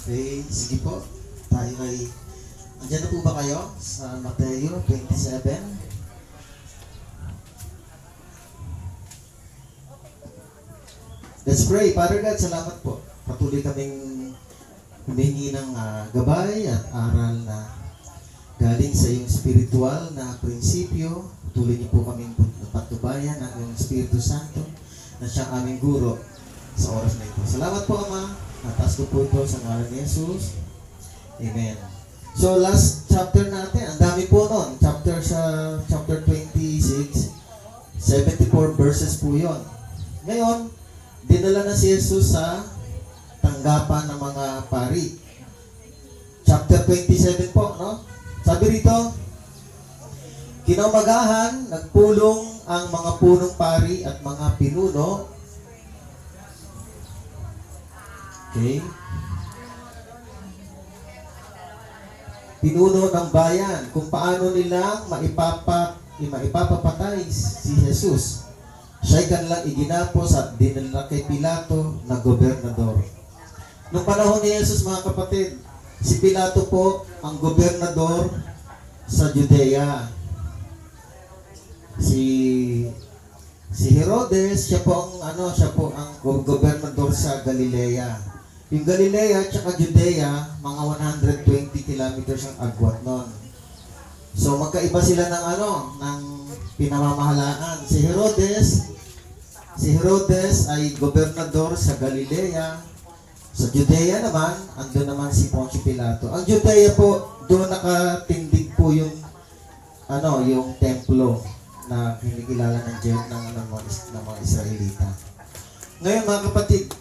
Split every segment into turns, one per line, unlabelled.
Okay, sige po. Tayo ay... Andiyan na po ba kayo sa Mateo 27? Let's pray. Father God, salamat po. Patuloy kaming humingi ng gabay at aral na galing sa iyong spiritual na prinsipyo. Patuloy niyo po kaming patnubayan ng iyong Espiritu Santo na siyang aming guro sa oras na ito. Salamat po, Ama. Nataas ko po ito sa ngalan ni Jesus. Amen. So, last chapter natin, ang dami po nun. Chapter 26, 74 verses po yon. Ngayon, dinala na si Jesus sa tanggapan ng mga pari. Chapter 27 po, no? Sabi rito, kinaumagahan, nagpulong ang mga punong pari at mga pinuno. Okay? Pinuno ng bayan kung paano nilang maipapapatay si Jesus. Siya'y kanilang iginapos at dinala kay Pilato na gobernador. Noong panahon ni Jesus, mga kapatid, si Pilato po ang gobernador sa Judea. Si Herodes, siya po ang gobernador sa Galilea. Yung Galilea at saka Judea, mga 120 kilometers ang agwat nun. So magkaiba sila ng pinamamahalaan. Si Herodes ay gobernador sa Galilea. Sa Judea naman, andun naman si Poncio Pilato. Ang Judea po, doon nakatindig po yung templo na kinikilala ng mga Israelita. Ngayon mga kapatid,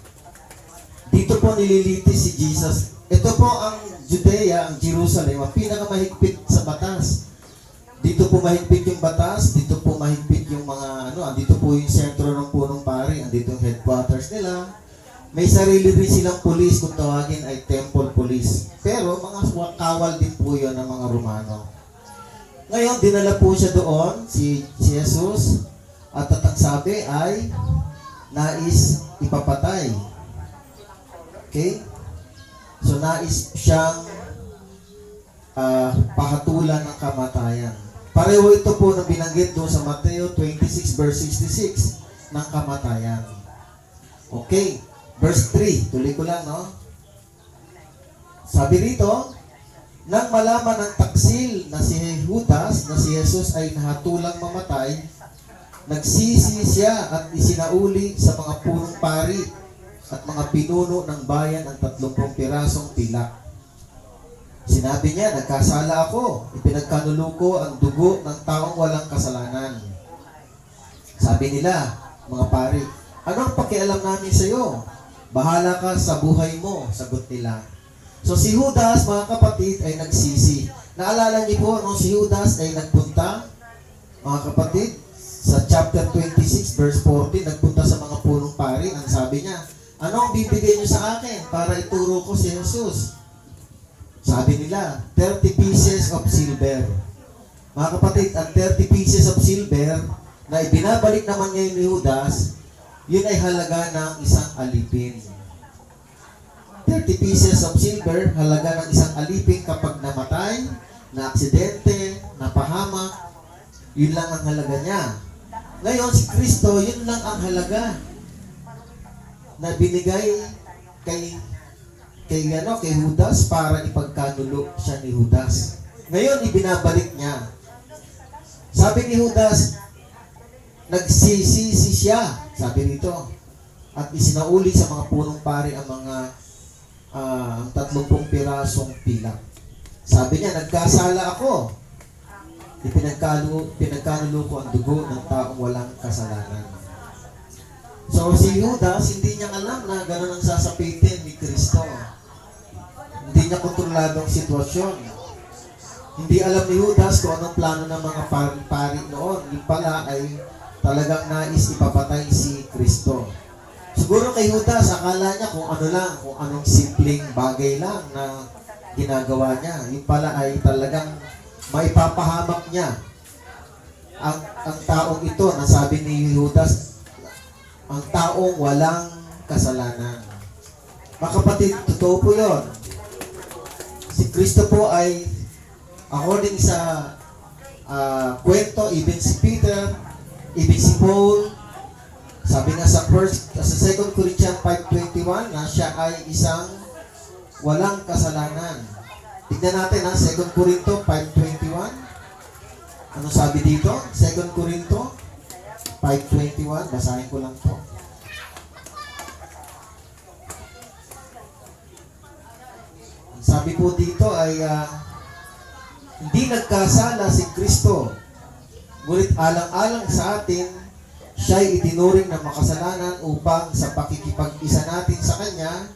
dito po nililitis si Jesus. Ito po ang Judea, ang Jerusalem, ang pinakamahigpit sa batas. Dito po mahigpit yung batas, dito po mahigpit yung dito po yung sentro ng punong pari, andito yung headquarters nila. May sarili rin silang police, kung tawagin ay temple police. Pero mga kawal din po yun ng mga Romano. Ngayon, dinala po siya doon, si Jesus, at ang sabi ay nais ipapatay. Okay? So, nais siyang pahatulan ng kamatayan. Pareho ito po na binanggit doon sa Mateo 26 verse 66 ng kamatayan. Okay. Verse 3. Tuloy ko lang, no? Sabi rito, nang malaman ng taksil na si Judas na si Jesus ay nahatulang mamatay, nagsisi siya at isinauli sa mga punong pari at mga pinuno ng bayan ang 30 pirasong pilak. Sinabi niya, nagkasala ako, ipinagkanulo ko ang dugo ng taong walang kasalanan. Sabi nila, mga pari, anong pakialam namin sa iyo? Bahala ka sa buhay mo, sagot nila. So si Judas, mga kapatid, ay nagsisi. Naalala niyo po, nung si Judas ay nagpunta, mga kapatid, sa chapter 26, verse 40, nagpunta sa mga punong pari, ang sabi niya, ano ang bibigay niyo sa akin para ituro ko si Jesus? Sabi nila, 30 pieces of silver. Mga kapatid, ang 30 pieces of silver na ibinabalik naman ngayon ni Judas, yun ay halaga ng isang alipin. 30 pieces of silver, halaga ng isang alipin kapag namatay, na aksidente, napahamak, yun lang ang halaga niya. Ngayon, si Kristo, yun lang ang halaga na binigay kay Judas para ipagkanulo siya ni Judas. Ngayon, ibinabalik niya. Sabi ni Judas, nagsisisi siya, sabi rito, at isinauli sa mga punong pari ang mga 30 pirasong pilak. Sabi niya, nagkasala ako. Pinagkanulo ko ang dugo ng taong walang kasalanan. So, si Judas, hindi niya alam na gano'n ang sasapitin ni Kristo. Hindi niya kontroladong sitwasyon. Hindi alam ni Judas kung anong plano ng mga pari noon. Yung pala ay talagang nais ipapatay si Kristo. Siguro kay Judas, akala niya kung anong simpleng bagay lang na ginagawa niya. Yung pala ay talagang maipapahamak niya ang taong ito na sabi ni Judas, ang taong walang kasalanan. Mga kapatid, totoo po yun. Si Kristo po ay, according sa kwento, even si Peter, even si Paul, sabi nga sa 2 Corinthians 5:21 na siya ay isang walang kasalanan. Tignan natin 2 Corinto 5:21. Ano sabi dito? 2 Corinto 5:21. Basahin ko lang to. Ang sabi po dito ay hindi nagkasala si Kristo, ngunit alang-alang sa atin, siya'y itinuring na makasalanan upang sa pakikipag-isa natin sa Kanya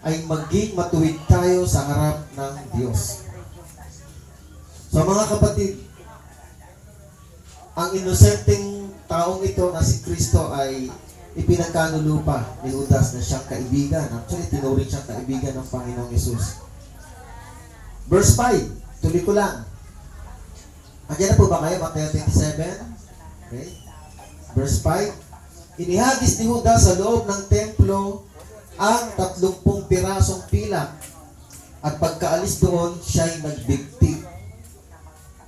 ay maging matuwid tayo sa harap ng Diyos. So mga kapatid, ang inosenteng taong ito na si Kristo ay ipinagkanulupa ni Judas na siyang kaibigan. Actually, tinuring siyang kaibigan ng Panginoong Yesus. Verse 5, tuloy ko lang. Andiyan na po ba kayo? Mateo 27? Okay. Verse 5, inihagis ni Judas sa loob ng templo ang 30 pirasong pilak at pagkaalis doon, siya'y nagbigti.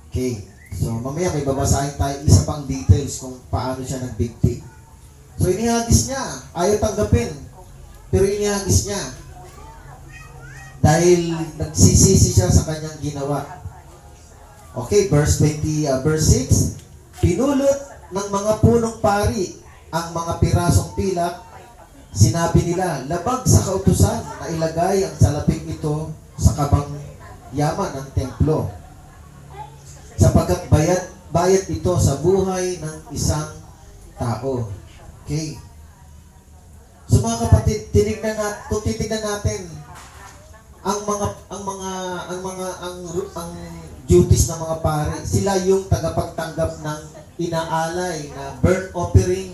Okay. So, mamaya may babasahin tayo isa pang details kung paano siya nagbigti. So, inihagis niya. Ayaw tanggapin. Pero inihagis niya. Dahil nagsisisi siya sa kanyang ginawa. Okay, verse 6. Pinulot ng mga punong pari ang mga pirasong pilak. Sinabi nila, labag sa kautusan na ilagay ang salaping ito sa kabang yaman ng templo. Sapagkat bayad ito sa buhay ng isang tao. Okay. So mga kapatid, kung titignan natin ang duties ng mga pare, sila yung tagapagtanggap ng inaalay na burnt offering,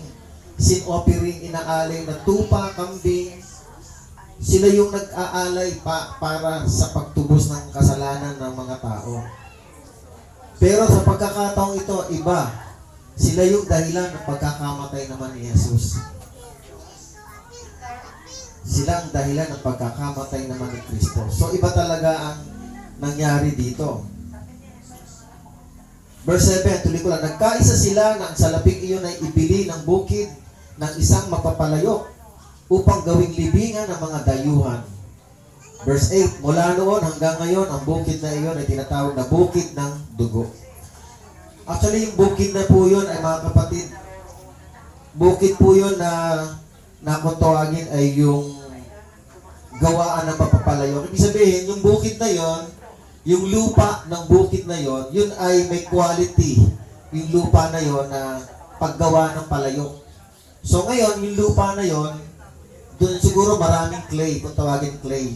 sin offering, inaalay na tupa, kambing. Sila yung nag-aalay para sa pagtubos ng kasalanan ng mga tao. Pero sa pagkakataong ito, iba. Sila yung dahilan ng pagkakamatay naman ni Jesus. Sila ang dahilan ng pagkakamatay naman ni Kristo. So, iba talaga ang nangyari dito. Verse 7, tuloy ko lang. Nagkaisa sila na ang salaping iyon ay ibili ng bukid ng isang mapapalayok upang gawing libingan ng mga dayuhan. Verse 8, mula noon hanggang ngayon, ang bukid na iyon ay tinatawag na bukid ng dugo. Actually, yung bukid na po yun ay mga kapatid, bukid po yun na kung tawagin ay yung gawaan ng mapapalayok. Ibig sabihin, yung bukid na yon, yung lupa ng bukid na yon, yun ay may quality. Yung lupa na yon na paggawa ng palayok. So ngayon, yung lupa na yon, doon siguro maraming clay, kung tawagin clay.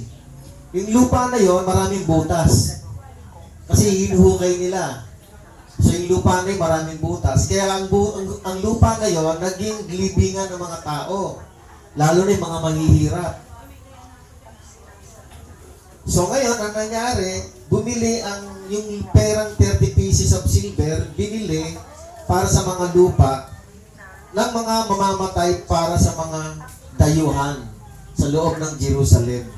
Yung lupa na yon, maraming butas. Kasi hinuhukay nila. So yung lupa na yon, maraming butas. Kaya ang lupa na yon, naging libingan ng mga tao. Lalo na yung mga mahihirap. So ngayon, ang nangyari, bumili yung perang 30 pieces of silver, binili para sa mga lupa ng mga mamamatay para sa mga dayuhan sa loob ng Jerusalem.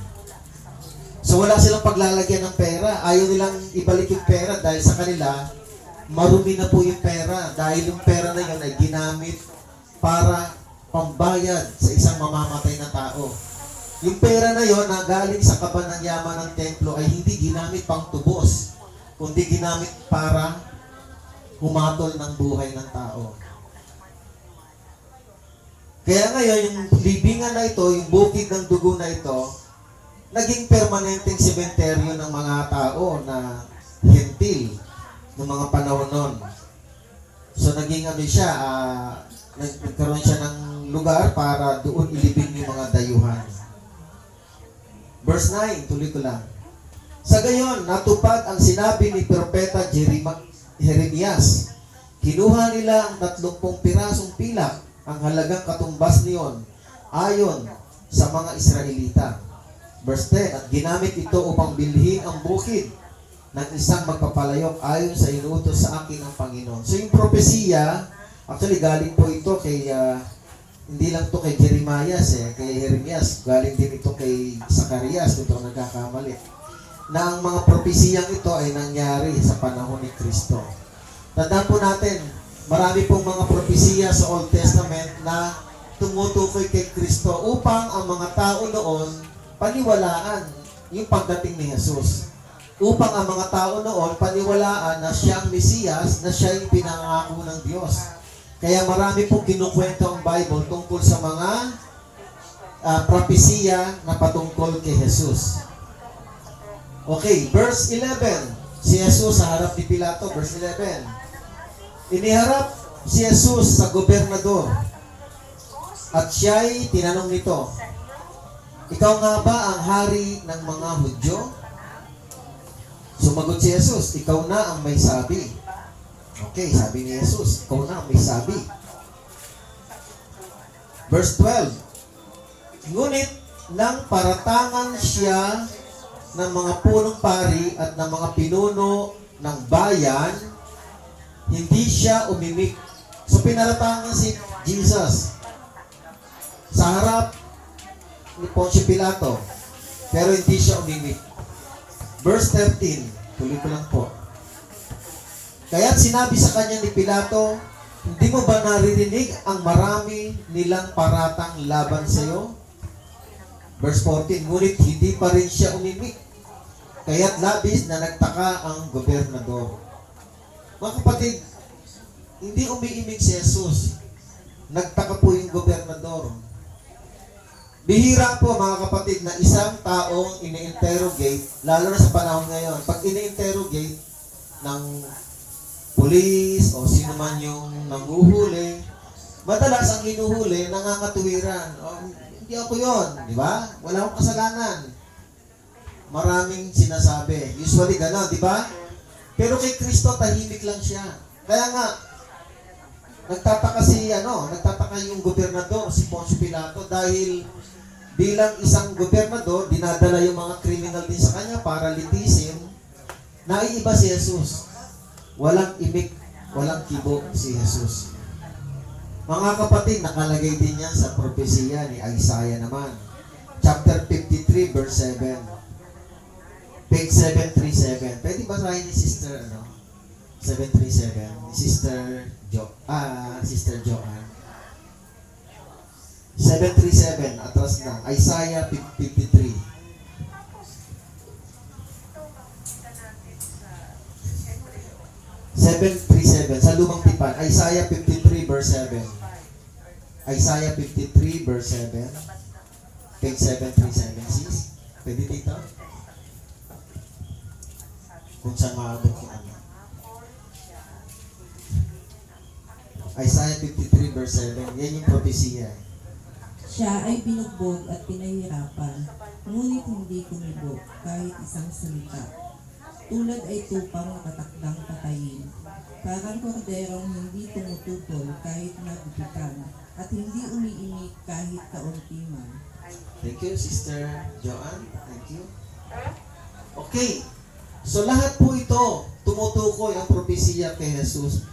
So wala silang paglalagyan ng pera. Ayaw nilang ibalik yung pera dahil sa kanila, marumi na po yung pera. Dahil yung pera na yun ay ginamit para pambayad sa isang mamamatay na tao. Yung pera na yon na galing sa kaban ng yaman ng templo ay hindi ginamit pang tubos, kundi ginamit para humatol ng buhay ng tao. Kaya ngayon, yung libingan na ito, yung bukid ng dugo na ito, naging permanenteng sementeryo ng mga tao na hentil ng mga panahon nun. So naging siya, nagkaroon siya ng lugar para doon ilibing yung mga dayuhan. Verse 9, tuloy ko lang. Sa gayon, natupad ang sinabi ni Propeta Jeremias. Kinuha nila ang 30 pirasong pilak, ang halagang katumbas niyon, ayon sa mga Israelita. Verse 10, at ginamit ito upang bilhin ang bukid ng isang magpapalayok ayon sa inuutos sa akin ng Panginoon. So yung propesiya, actually galing po ito kay hindi lang to kay Jeremias kay Jeremias, galing din ito kay Zacarias, kung ito nagkakamali. na ang mga propesiyang ito ay nangyari sa panahon ni Kristo. Tandaan po natin, marami pong mga propesiya sa Old Testament na tumutukoy kay Kristo upang ang mga tao noon paniwalaan yung pagdating ni Jesus. Upang ang mga tao noon paniwalaan na siya ang Mesiyas, na siya yung pinangako ng Diyos. Kaya marami pong kinukwento ang Bible tungkol sa mga propesiya na patungkol kay Jesus. Okay, verse 11. Si Jesus sa harap ni Pilato, verse 11. Iniharap si Jesus sa gobernador at siya'y tinanong nito, ikaw nga ba ang hari ng mga Hudyo? Sumagot si Jesus, ikaw na ang may sabi. Okay, sabi ni Jesus, ikaw na ang may sabi. Verse 12. Ngunit nang paratangan siya ng mga punong pari at ng mga pinuno ng bayan, hindi siya umimik. So pinaratangan si Jesus sa harap ni Poncio Pilato, pero hindi siya umimik. Verse 13, tuloy ko lang po. Kaya't sinabi sa kanya ni Pilato, hindi mo ba naririnig ang marami nilang paratang laban sa iyo? Verse 14, ngunit hindi pa rin siya umimik. Kaya't labis na nagtaka ang gobernador. Mga kapatid, hindi umiimik si Jesus. Nagtaka po yung gobernador. Bihira po mga kapatid na isang taong ini-interrogate, lalo na sa panahon ngayon, pag ini-interrogate ng pulis o sino man yung nanguhuli, madalas ang hinuhuli nangangatuwiran. Hindi ako yon, di ba? Wala akong kasalanan. Maraming sinasabi. Usually gano'n, di ba? Pero kay Kristo, tahimik lang siya. Kaya nga, nagtataka yung gobernador, si Poncio Pilato, dahil bilang isang gobernador, dinadala yung mga criminal din sa kanya para litisin, naiiba si Jesus. Walang imik, walang kibo si Jesus. Mga kapatid, nakalagay din yan sa propesiya ni Isaiah naman. Chapter 53, verse 7. Page 737. Pwede basahin ni Sister, 737. Ni Sister Joanne. 737, atras lang. Isaiah 53. Sa lumang tipan, Isaiah 53 verse 7. Isaiah 53 verse 7. Page 737, sis. Pwede dito? Kung saan maabot yung ano. Isaiah 53 verse 7. Yan yung propesiya.
Siya ay binugbog at pinahirapan, ngunit hindi kumibog kahit isang salita. Tulad ay tupang nakatakdang patayin. Parang korderong hindi tumututol kahit nagupitan, at hindi umiimik kahit kaunti man.
Thank you, Sister Joanne. Thank you. Okay. So lahat po ito, tumutukoy ang propesiya kay Jesus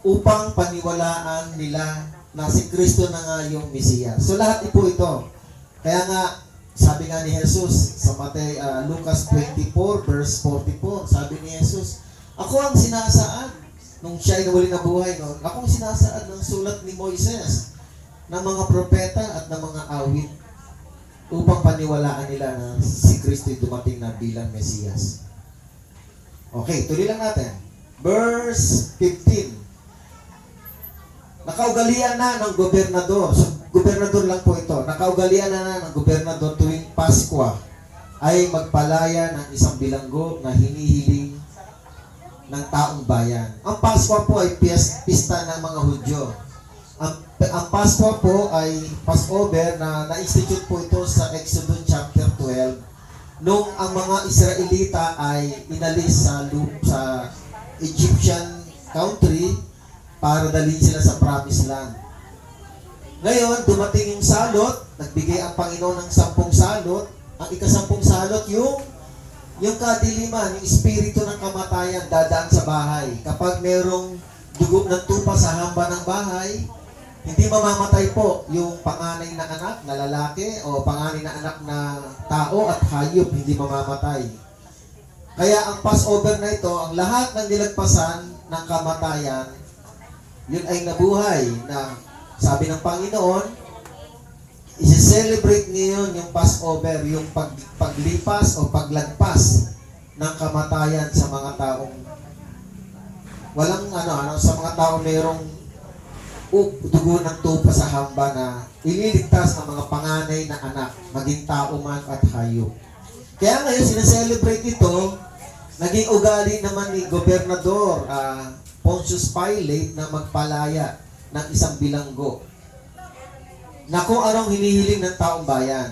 upang paniwalaan nila na si Kristo na nga yung Mesiyas. So lahat po ito. Kaya nga, sabi nga ni Jesus sa Lucas 24 verse 44, sabi ni Jesus, ako ang sinasaad nung siya ay nawali na buhay noon. Ako ang sinasaad ng sulat ni Moises, ng mga propeta at ng mga awit upang paniwalaan nila na si Kristo dumating na bilang Mesiyas. Okay, tuloy lang natin. Verse 15. Nakaugalian na ng gobernador. So, gobernador lang po ito. Nakaugalian na ng gobernador tuwing Paskwa ay magpalaya ng isang bilanggo na hinihiling ng taong bayan. Ang Paskwa po ay pista ng mga Hudyo. Ang Paskwa po ay Passover na na-institute po ito sa Exodus chapter 12 nung ang mga Israelita ay inalis sa Egyptian country para dalhin sila sa promised land. Ngayon, dumating yung salot, nagbigay ang Panginoon ng 10 salot. Ang ika-10 salot, yung kadiliman, yung espiritu ng kamatayan dadaan sa bahay. Kapag merong dugo ng tupa sa hamba ng bahay, hindi mamamatay po yung panganay na anak na lalaki o panganay na anak na tao at hayop, hindi mamamatay. Kaya ang Passover na ito, ang lahat ng nilagpasan ng kamatayan, yun ay nabuhay na sabi ng Panginoon, isi-celebrate ngayon yung Passover, yung paglipas o paglagpas ng kamatayan sa mga taong walang sa mga taong mayroong dugo ng tupa sa hamba na ililigtas ang mga panganay na anak, maging tao man at hayop. Kaya ngayon, sineselebrate ito, naging ugali naman ni Gobernador Pontius Pilate na magpalaya ng isang bilanggo na kung anong hinihiling ng taong bayan.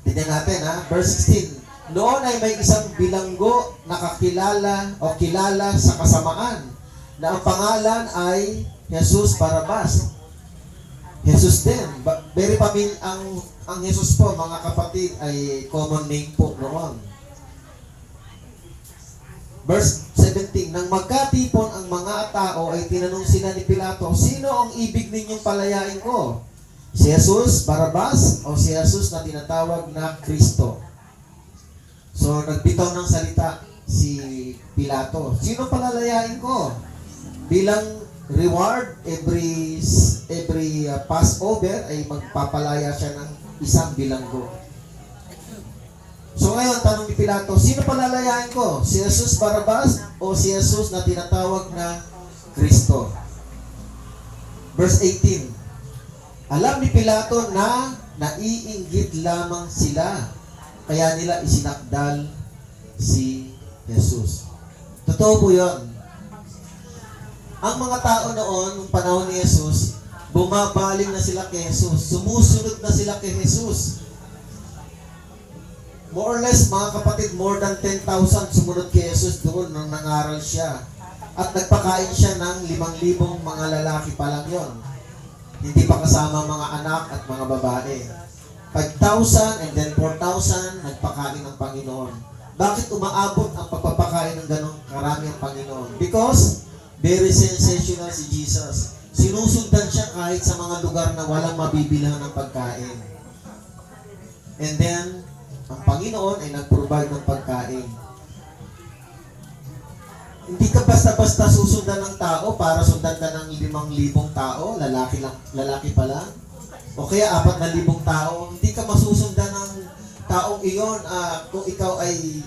Tignan natin verse 16. Noon ay may isang bilanggo na kakilala o kilala sa kasamaan na ang pangalan ay Jesus Barabas. Jesus din. Very ang Jesus po, mga kapatid, ay common name po noon. Verse 17, nang magkatipon ang mga tao ay tinanong sila ni Pilato, sino ang ibig ninyong palayain ko? Si Jesus Barabas o si Jesus na tinatawag na Kristo? So, nagbitaw ng salita si Pilato. Sino palalayain ko? Bilang reward, every Passover ay magpapalaya siya ng isang bilanggo. So ngayon, tanong ni Pilato, sino palalayain ko? Si Jesus Barabas o si Jesus na tinatawag na Kristo? Verse 18. Alam ni Pilato na naiinggit lamang sila, kaya nila isinakdal si Jesus. Totoo po yun. Ang mga tao noon, nung panahon ni Jesus, bumabaling na sila kay Jesus. Sumusunod na sila kay Jesus. More or less, mga kapatid, more than 10,000 sumunod kay Jesus doon nung nangaral siya. At nagpakain siya ng 5,000 mga lalaki pa lang yon. Hindi pa kasama mga anak at mga babae. 5,000 and then 4,000 nagpakain ng Panginoon. Bakit umaabot ang pagpapakain ng ganong karami ang Panginoon? Because very sensational si Jesus. Sinusundan siya kahit sa mga lugar na walang mabibilhan ng pagkain. And then, ang Panginoon ay nag-provide ng pagkain. Hindi ka basta-basta susundan ng tao para sundan ka ng 5,000 tao, lalaki pa lang. O kaya 4,000 tao, hindi ka masusundan ng taong iyon kung ikaw ay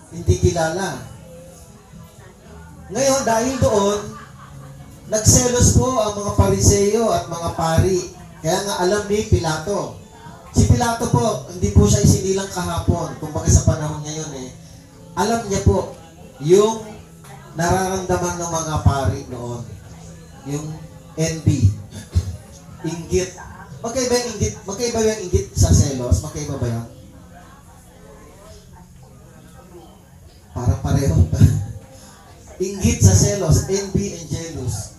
hindi kilala. Ngayon, dahil doon, nagselos po ang mga Pariseo at mga pari. Kaya nga alam ni Pilato. Si Pilato po, hindi po siya isinilang kahapon, kumbaga sa panahon ngayon alam niya po yung nararamdaman ng mga pari noon. Yung envy. Inggit. Magkaiba yung inggit sa selos? Magkaiba ba yan? Parang pareho. Inggit sa selos, envy and jealous.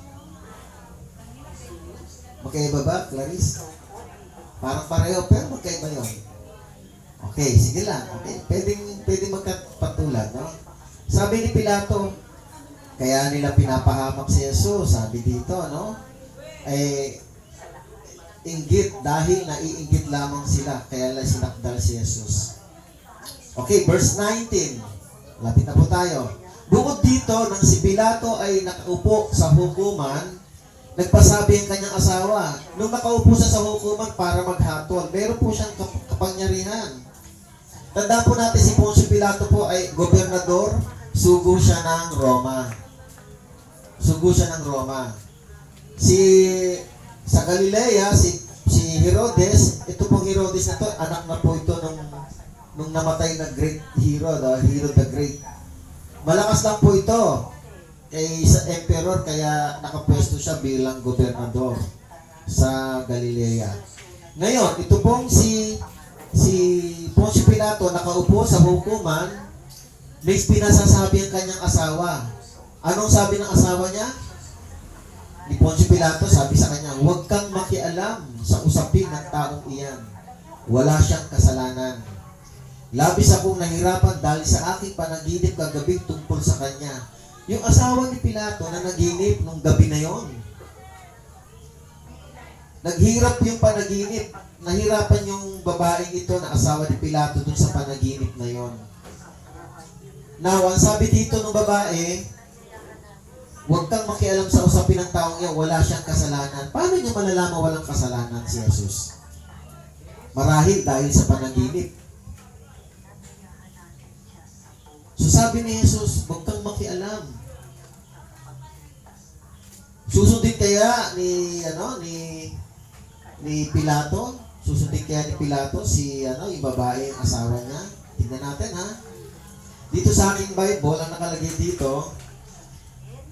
Magkaiba ba, Clarice? Parang pareho, pero magkaiba yun. Okay, sige lang. Okay. Pwedeng magkapatulad, no? Sabi ni Pilato, kaya nila pinapahamak si Jesus, sabi dito, no? Inggit, dahil naiinggit lamang sila, kaya lang sinakdal si Jesus. Okay, verse 19. Lapit na po tayo. Bukod dito, nang si Pilato ay nakaupo sa hukuman, nagpasabi ang kanyang asawa. Nung nakaupo siya sa hukuman para maghatol, meron po siyang kapangyarihan. Tandaan po natin si Poncio Pilato po ay gobernador, sugo siya ng Roma. Sugo siya ng Roma. Sa Galilea, si Herodes, ito pong Herodes na to, anak na po ito nung namatay na great hero, Herod the Great. Malakas lang po ito sa emperor, kaya nakapwesto siya bilang gobernador sa Galilea. Ngayon, ito pong si Poncio Pilato nakaupo sa hukuman, may pinasasabi ang kanyang asawa. Anong sabi ng asawa niya? Ni Poncio Pilato, sabi sa kanya, huwag kang makialam sa usapin ng taong iyan. Wala siyang kasalanan. Labis akong nahirapan dahil sa aking panaginip kagabi tungkol sa kanya. Yung asawa ni Pilato na naginip nung gabi na yon. Naghirap yung panaginip. Nahirapan yung babaeng ito na asawa ni Pilato dun sa panaginip na yon. Now, ang sabi dito ng babae, huwag kang makialam sa usapin ng taong iyan, wala siyang kasalanan. Paano niyo malalaman walang kasalanan si Jesus? Marahil dahil sa panaginip. So sabi ni Jesus, huwag kang makialam. Susundin kaya ni Pilato? Susundin kaya ni Pilato yung babae, ang asawa niya? Tingnan natin ha. Dito sa aking Bible, ang nakalagay dito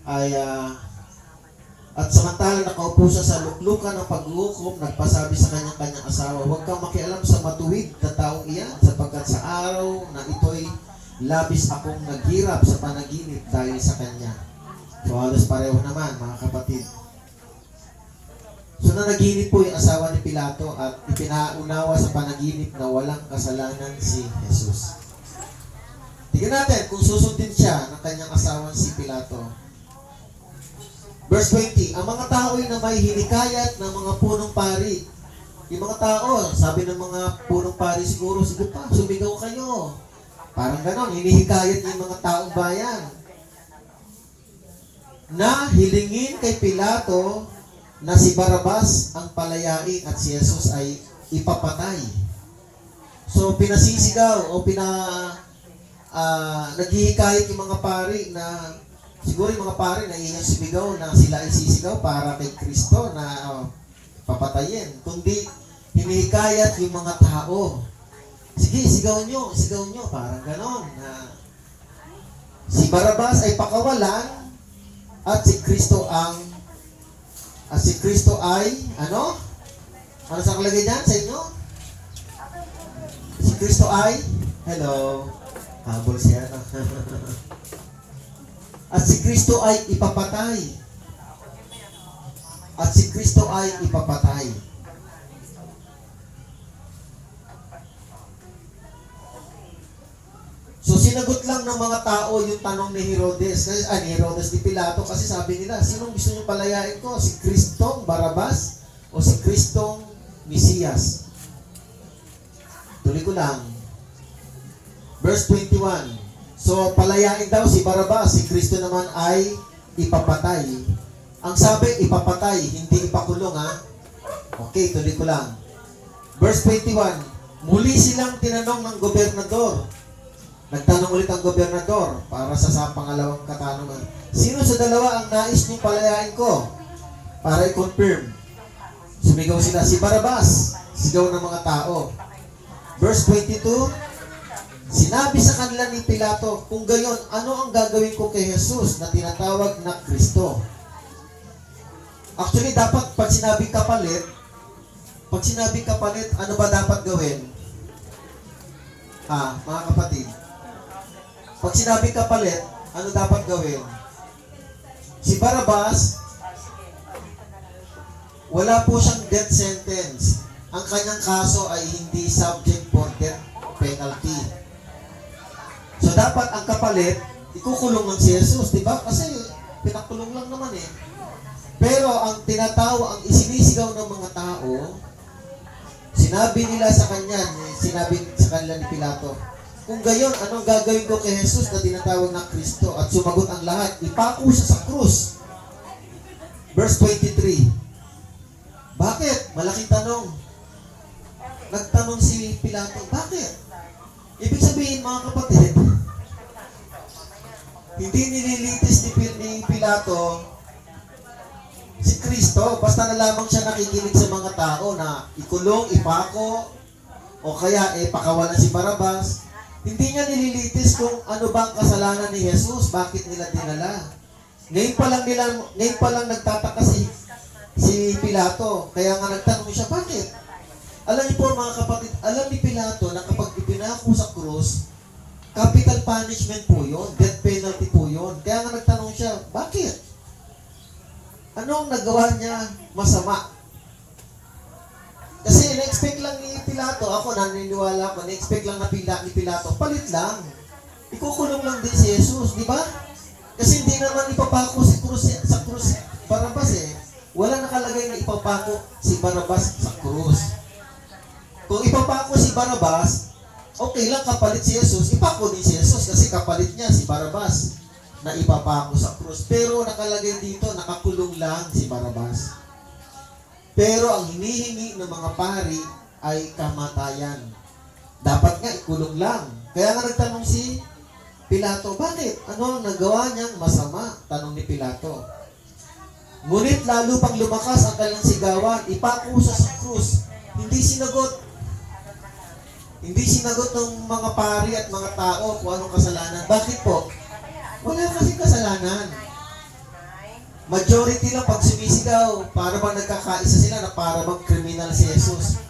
ay at samantalang nakaupo siya sa luklukan ng paghuhukom, nagpasabi sa kanyang asawa, huwag kang makialam sa matuwid na taong iyan, sapagkat sa araw na ito'y labis akong naghirap sa panaginip dahil sa kanya. So halos pareho naman, mga kapatid. So nanaginip po yung asawa ni Pilato at ipinaunawa sa panaginip na walang kasalanan si Jesus. Tingnan natin kung susundin siya ng kanyang asawang si Pilato. Verse 20, ang mga tao ay na may hinikayat ng mga punong pari. Yung mga tao, sabi ng mga punong pari siguro, sige pa, sumigaw kayo. Parang ganon, hinihikayat yung mga taong bayan. Na hilingin kay Pilato na si Barrabas ang palayain at si Jesus ay ipapatay. So, pinasisigaw o naghihikayat yung mga pari na siguro yung mga pari na iyong sumigaw na sila ay sisigaw para kay Kristo na papatayin. Kundi hinihikayat yung mga tao. Sige, sigaw nyo, parang ganon. Si Barrabas ay pakawalan at si Kristo ay, ano? Ano sa kalagay dyan sa inyo? Si Kristo ay, hello, habol siya. At si Kristo ay ipapatay. So sinagot lang ng mga tao yung tanong ni Herodes, ni Pilato, kasi sabi nila, sinong gusto niyong palayain ko? Si Kristong Barrabas o si Kristong Mesiyas? Tuloy ko lang. Verse 21. So palayain daw si Barrabas, si Kristo naman ay ipapatay. Ang sabi, ipapatay, hindi ipakulong ha. Okay, tuloy ko lang. Verse 21. Muli silang tinanong ng gobernador. Nagtanong ulit ang gobernador para sa pangalawang katanungan. Sino sa dalawa ang nais niyong palayain ko? Para i-confirm. Sumigaw sila, si Barrabas. Sigaw ng mga tao. Verse 22. Sinabi sa kanila ni Pilato, kung gayon, ano ang gagawin ko kay Jesus na tinatawag na Kristo? Actually, dapat pag sinabing kapalit, ano ba dapat gawin? Mga kapatid. Pag sinabing kapalit, ano dapat gawin? Si Barrabas, wala po siyang death sentence. Ang kanyang kaso ay hindi subject for death penalty. So dapat ang kapalit, ikukulong lang si Jesus, di ba? Kasi pinakulong lang naman eh. Pero ang ang isinisigaw ng mga tao, sinabi sa kanila ni Pilato, kung gayon, anong gagawin ko kay Jesus na tinatawag na Kristo? At sumagot ang lahat, ipako siya sa krus. Verse 23. Bakit? Malaking tanong. Nagtanong si Pilato, bakit? Ibig sabihin, mga kapatid, hindi nililitis ni Pilato si Kristo, basta na lamang siya nakikinig sa mga tao na ikulong, ipako, o kaya pakawalan si Barrabas. Hindi niya nililitis kung ano ba ang kasalanan ni Jesus, bakit nila dinala. Ngayon pa lang nagtataka si Pilato, kaya nga nagtanong siya, bakit? Alam niyo po mga kapatid, alam ni Pilato na kapag ipinako sa krus, capital punishment po yun, death penalty po yun. Kaya nga nagtanong siya, bakit? Anong nagawa niya masama? Kasi na-expect lang ni Pilato, ako naniniwala ko, na-expect lang ni Pilato, palit lang. Ikukulong lang din si Jesus, di ba? Kasi hindi naman ipapako sa krus Barrabas eh. Wala nakalagay na ipapako si Barrabas sa krus. Kung ipapako si Barrabas, Okay lang kapalit si Jesus, ipako din si Jesus kasi kapalit niya si Barabas na ipapako sa krus. Pero nakalagay dito, nakakulong lang si Barabas. Pero ang hinihingi ng mga pari ay kamatayan. Dapat nga ikulong lang. Kaya nga nagtanong si Pilato, bakit? Ano ang nagawa niyang masama? Tanong ni Pilato. Ngunit lalo pang lumakas ang kanyang sigawan, ipako siya sa krus. Hindi sinagot ng mga pari at mga tao kung anong kasalanan. Bakit po? Wala kasing kasalanan. Majority lang pag sumisigaw, para bang nagkakaisa sila na para bang kriminal si Jesus.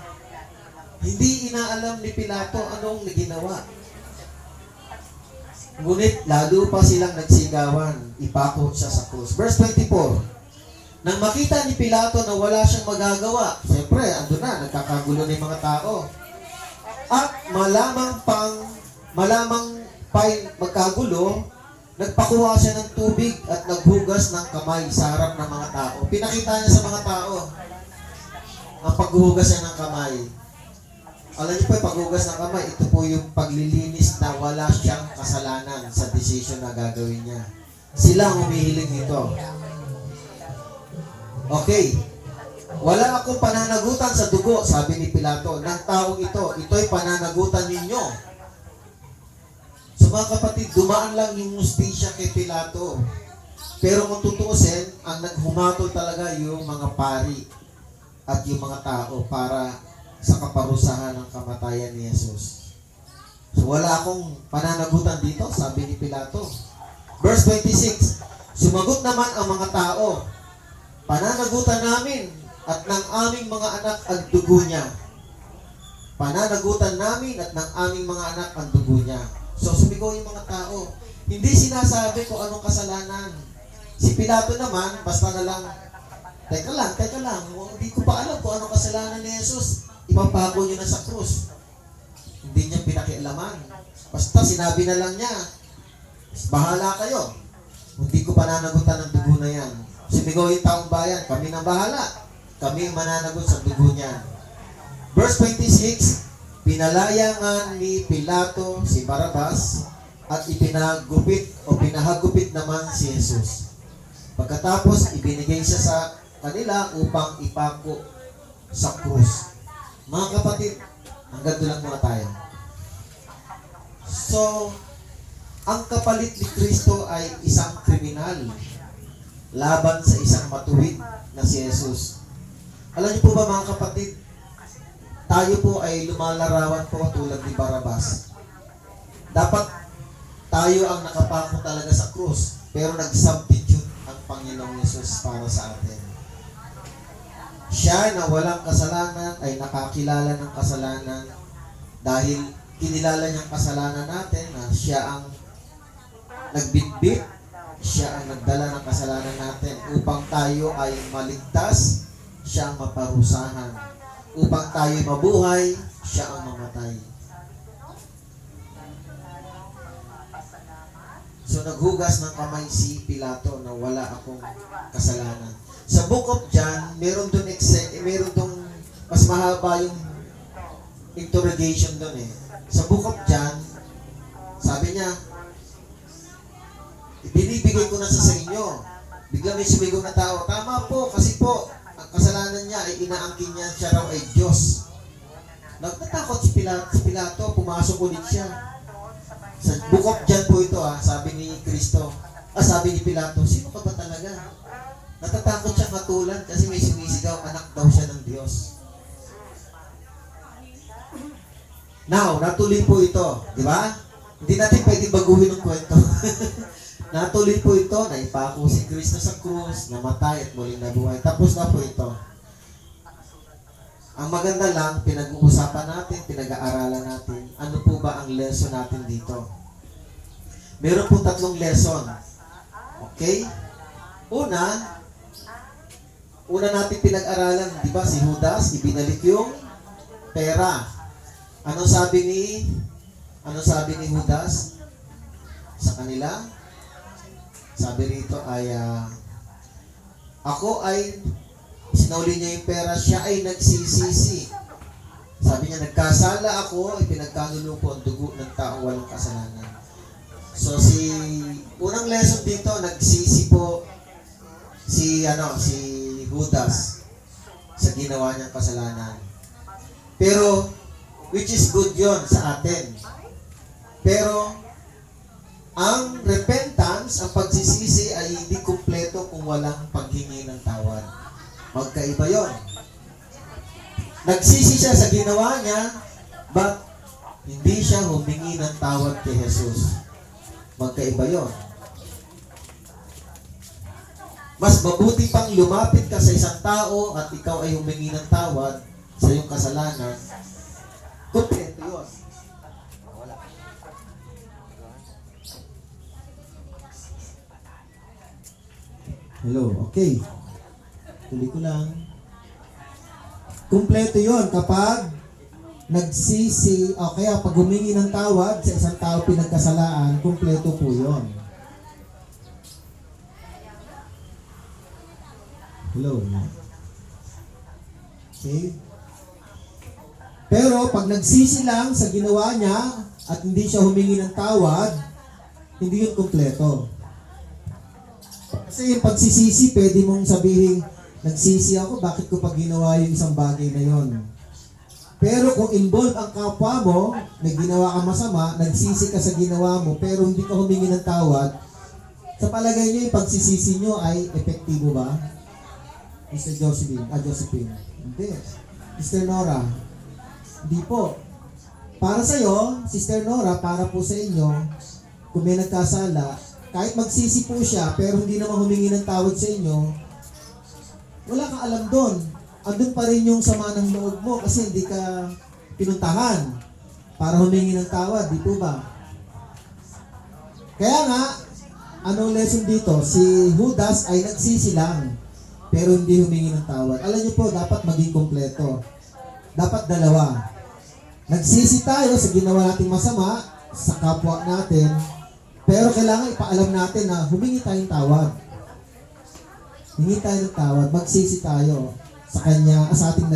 Hindi inaalam ni Pilato anong ginawa. Ngunit lalo pa silang nagsigawan, ipako siya sa krus. Verse 24. Nang makita ni Pilato na wala siyang magagawa, siyempre, andun na, nagkakagulo ng mga tao. At malamang pa magkagulo, nagpakuha siya ng tubig at naghugas ng kamay sa harap ng mga tao. Pinakita niya sa mga tao ang paghuhugas niya ng kamay. Alam niyo po, yung paghugas ng kamay, ito po yung paglilinis na wala siyang kasalanan sa decision na gagawin niya. Sila ang humihiling nito. Okay. Wala akong pananagutan sa dugo, sabi ni Pilato, ng taong ito'y pananagutan ninyo. So mga kapatid, dumaan lang yung hustisya kay Pilato. Pero kung tutuusin, ang naghumatol talaga yung mga pari at yung mga tao para sa kaparusahan ng kamatayan ni Jesus. So wala akong pananagutan dito, sabi ni Pilato. Verse 26, sumagot naman ang mga tao, pananagutan namin at ng aming mga anak ang dugo niya. Pananagutan namin at ng aming mga anak ang dugo niya. So sumigaw yung mga tao. Hindi sinasabi kung anong kasalanan. Si Pilato naman, basta na lang, teka lang, hindi ko pa alam kung anong kasalanan ni Jesus. Ipapako niyo na sa krus. Hindi niya pinakialaman. Basta sinabi na lang niya, bahala kayo. Hindi ko pananagutan ng dugo na yan. Sumigaw yung taong bayan, kami nang bahala. Kami mananagot sa dugo niya. Verse 26, pinalaya nga ni Pilato si Barabas at pinahagupit naman si Jesus. Pagkatapos, ibinigay siya sa kanila upang ipako sa krus. Mga kapatid, hanggang doon lang muna tayo. So, ang kapalit ni Kristo ay isang kriminal laban sa isang matuwid na si Jesus. Alam niyo po ba mga kapatid, tayo po ay lumalarawan po tulad ni Barabas. Dapat tayo ang nakapako talaga sa krus, pero nag-substitute ang Panginoong Jesus para sa atin. Siya na walang kasalanan ay nakakilala ng kasalanan dahil kinilala niyang kasalanan natin na siya ang nagbitbit, siya ang nagdala ng kasalanan natin upang tayo ay maligtas, siya ang maparusahan. Upang tayo mabuhay, siya ang mamatay. So naghugas ng kamay si Pilato na wala akong kasalanan. Sa Book of John, meron doon mas mahaba yung interrogation doon eh. Sa Book of John, sabi niya, binibigay ko na sa inyo. Bigla may sumigaw na tao, tama po, kasi po, ang kasalanan niya ay inaangkin niya siya raw ay Diyos. Nagtatakot si Pilato, pumasok ulit siya. Sa Book of John po ito sabi ni Kristo, sabi ni Pilato, sino ka ba talaga? Natatakot siya matulan kasi may sumisigaw, anak daw siya ng Diyos. Now, natuloy po ito, di ba? Hindi natin pwede baguhin ang kwento. Natuloy po ito, naipako si Kristo sa krus, namatay at muling nabuhay. Tapos na po ito. Ang maganda lang, pinag-uusapan natin, pinag-aaralan natin, ano po ba ang lesson natin dito? Meron po 3 lesson. Okay? Una natin pinag-aralan, di ba, si Judas, ibinalik yung pera. Ano sabi ni Judas sa kanila? Sabi rito ay, sinauli niya yung pera, siya ay nagsisisi Sabi niya, nagkasala ako, ipinagkanulo ko ang dugo ng taong walang kasalanan. So unang lesson dito, nagsisi po si Judas sa ginawa niyang kasalanan. Pero, which is good yon sa atin. Pero, ang repentance, ang pagsisisi ay hindi kumpleto kung walang paghingi ng tawad. Magkaiba yon. Nagsisi siya sa ginawa niya, but hindi siya humingi ng tawad kay Jesus. Magkaiba yon. Mas mabuti pang lumapit ka sa isang tao at ikaw ay humingi ng tawad sa iyong kasalanan. Kumpleto yun. Wala. Hello, okay. Tuloy ko lang. Kumpleto yun kapag nagsisi, o kaya pag humingi ng tawad sa isang tao pinagkasalaan, kumpleto po yun. Hello. Okay? Pero pag nagsisi lang sa ginawa niya at hindi siya humingi ng tawad, hindi yun kumpleto. Kasi yung pagsisisi, pwede mong sabihin, nagsisi ako, bakit ko pa ginawa yung isang bagay na yon? Pero kung involved ang kapwa mo, may ginawa ka masama, nagsisi ka sa ginawa mo, pero hindi ka humingi ng tawad, sa palagay niyo yung pagsisisi niyo ay epektibo ba? Mr. Josephine. Hindi. Sister Nora. Hindi po. Para sa'yo, Sister Nora, para po sa inyo, kung may nagkasala, kahit magsisi po siya, pero hindi naman humingi ng tawad sa inyo, wala kang alam doon. Andun pa rin yung sama ng loob mo kasi hindi ka pinuntahan para humingi ng tawad, di po ba? Kaya nga, anong lesson dito? Si Judas ay nagsisi lang, pero hindi humingi ng tawad. Alam niyo po, dapat maging kompleto. Dapat dalawa. Nagsisi tayo sa ginawa nating masama, sa kapwa natin, pero kailangan ipaalam natin na humingi tayong tawad. Hingi tayo ng tawad, magsisi tayo sa kanya, sa ating